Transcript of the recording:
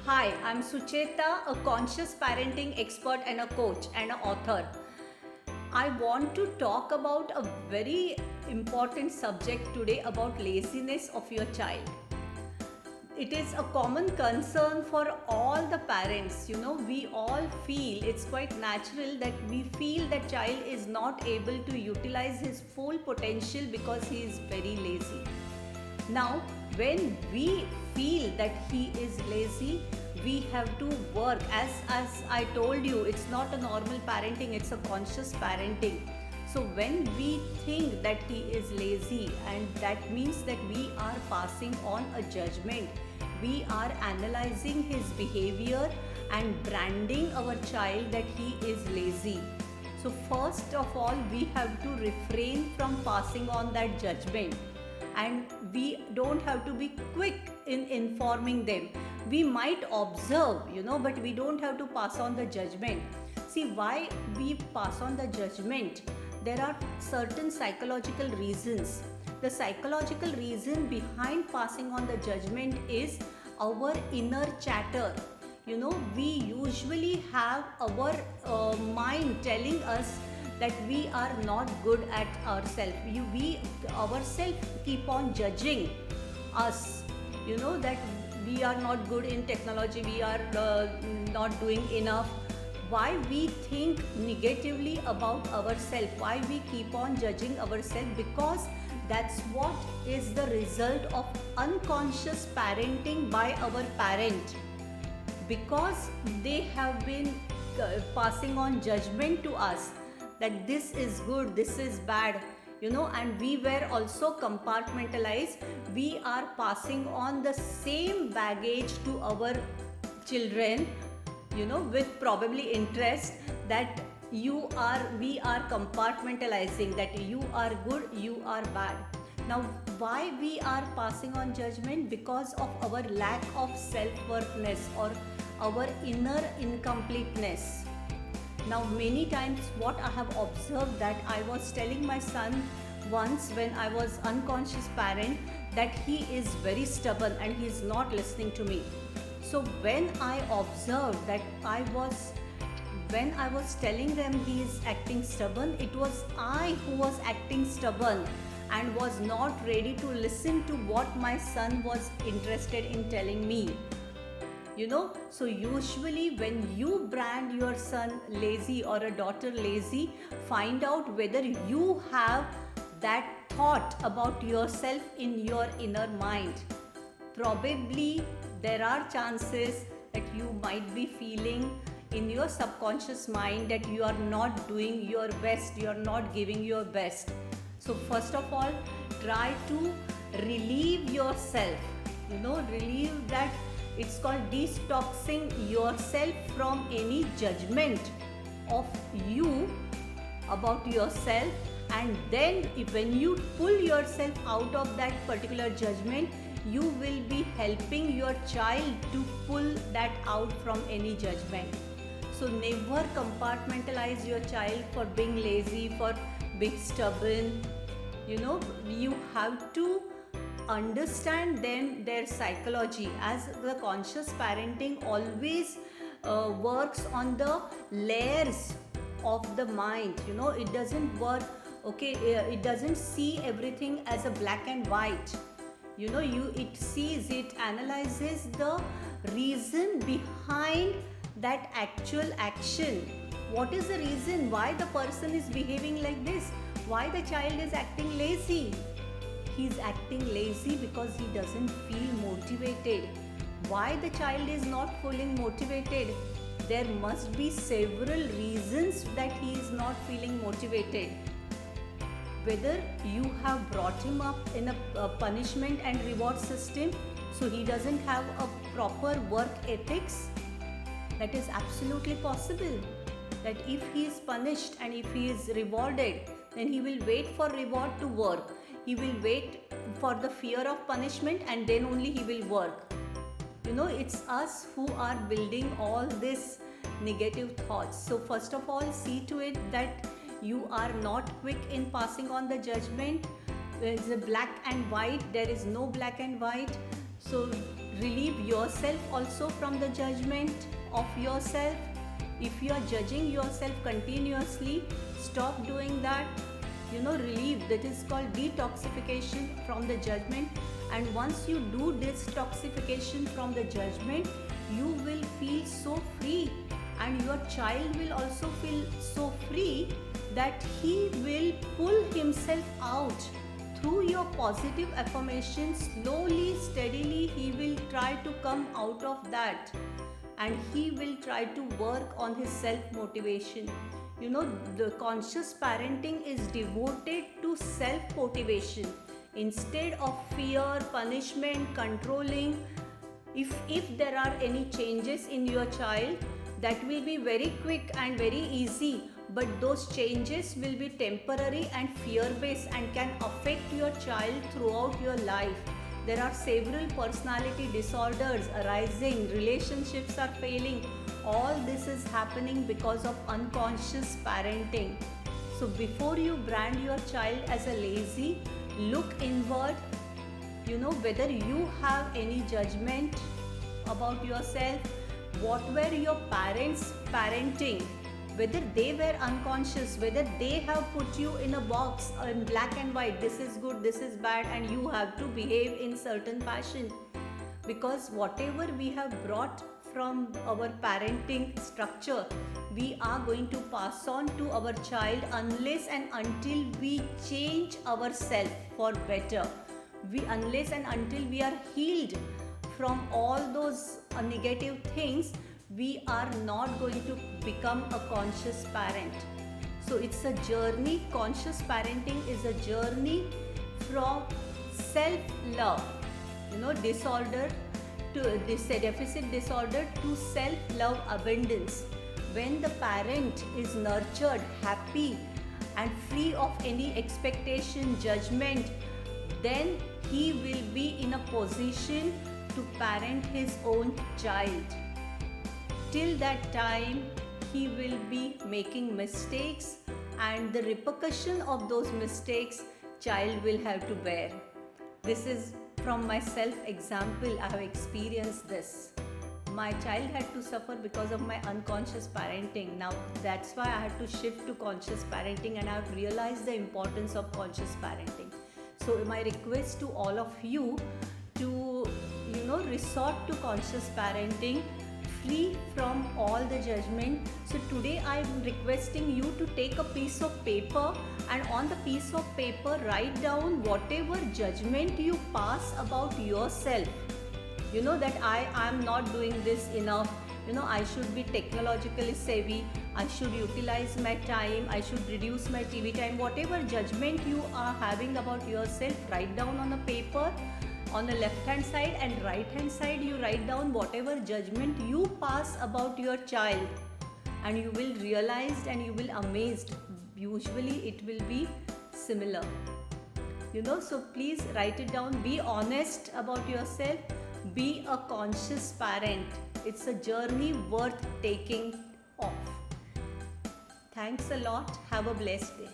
Hi, I'm Sucheta, a conscious parenting expert and a coach and an author. I want to talk about a very important subject today about laziness of your child. It is a common concern for all the parents. We all feel it's quite natural that we feel that child is not able to utilize his full potential because he is very lazy. Now, when we feel that he is lazy, we have to work. As I told you, it's not a normal parenting, it's a conscious parenting. So when we think that he is lazy, and that means that we are passing on a judgment, we are analyzing his behavior and branding our child that he is lazy. So first of all, we have to refrain from passing on that judgment, and we don't have to be quick in informing them. We might observe, but we don't have to pass on the judgment. See, why we pass on the judgment? There are certain psychological reasons. The psychological reason behind passing on the judgment is our inner chatter. We usually have our mind telling us that we are not good at ourselves. We ourselves keep on judging us, that we are not good in technology, we are not doing enough. Why we think negatively about ourselves, why we keep on judging ourselves? Because that's what is the result of unconscious parenting by our parent, because they have been passing on judgment to us that this is good, this is bad, and we were also compartmentalized. We are passing on the same baggage to our children, with probably interest that we are compartmentalizing that you are good, you are bad. Now, why we are passing on judgment? Because of our lack of self-worthness or our inner incompleteness. Now, many times what I have observed, that I was telling my son once when I was unconscious parent that he is very stubborn and he is not listening to me. So when I observed that when I was telling them he is acting stubborn, it was I who was acting stubborn and was not ready to listen to what my son was interested in telling me. So usually when you brand your son lazy or a daughter lazy, find out whether you have that thought about yourself in your inner mind. Probably there are chances that you might be feeling in your subconscious mind that you are not doing your best, you are not giving your best. So first of all, try to relieve yourself, relieve that. It's called detoxing yourself from any judgment of you about yourself, and then when you pull yourself out of that particular judgment, you will be helping your child to pull that out from any judgment. So never compartmentalize your child for being lazy, for being stubborn. You have to understand them, their psychology, as the conscious parenting always works on the layers of the mind. It doesn't work, it doesn't see everything as a black and white. It analyzes the reason behind that actual action. What is the reason why the person is behaving like this? Why the child is acting lazy? He's acting lazy because he doesn't feel motivated. Why the child is not feeling motivated? There must be several reasons that he is not feeling motivated. Whether you have brought him up in a punishment and reward system, so he doesn't have a proper work ethics, that is absolutely possible. That if he is punished and if he is rewarded, then he will wait for reward to work. He will wait for the fear of punishment and then only he will work. It's us who are building all these negative thoughts. So first of all, see to it that you are not quick in passing on the judgment. There is a black and white, there is no black and white. So relieve yourself also from the judgment of yourself. If you are judging yourself continuously, stop doing that. Relieve. That is called detoxification from the judgment. And once you do detoxification from the judgment, you will feel so free, and your child will also feel so free that he will pull himself out through your positive affirmations. Slowly, steadily, he will try to come out of that, and he will try to work on his self-motivation. The conscious parenting is devoted to self-motivation instead of fear, punishment, controlling. If there are any changes in your child, that will be very quick and very easy, but those changes will be temporary and fear-based and can affect your child throughout your life. There are several personality disorders arising, relationships are failing. All this is happening because of unconscious parenting. So before you brand your child as a lazy, look inward. Whether you have any judgment about yourself, what were your parents parenting, whether they were unconscious, whether they have put you in a box in black and white, this is good, this is bad, and you have to behave in certain fashion. Because whatever we have brought from our parenting structure, we are going to pass on to our child unless and until we change ourselves for better. Unless and until we are healed from all those negative things, we are not going to become a conscious parent. So it's a journey. Conscious parenting is a journey from self-love, disorder to this deficit disorder, to self-love abundance. When the parent is nurtured, happy, and free of any expectation, judgment, then he will be in a position to parent his own child. Till that time, he will be making mistakes, and the repercussion of those mistakes, child will have to bear. This is from my self-example. I have experienced this. My child had to suffer because of my unconscious parenting. Now that's why I had to shift to conscious parenting, and I have realized the importance of conscious parenting. So my request to all of you to resort to conscious parenting, free from all the judgment. So today I am requesting you to take a piece of paper, and on the piece of paper write down whatever judgment you pass about yourself. That I am not doing this enough, I should be technologically savvy, I should utilize my time, I should reduce my TV time. Whatever judgment you are having about yourself, write down on a paper. On the left hand side and right hand side, you write down whatever judgment you pass about your child, and you will realize and you will amazed. Usually it will be similar. So please write it down. Be honest about yourself. Be a conscious parent. It's a journey worth taking off. Thanks a lot. Have a blessed day.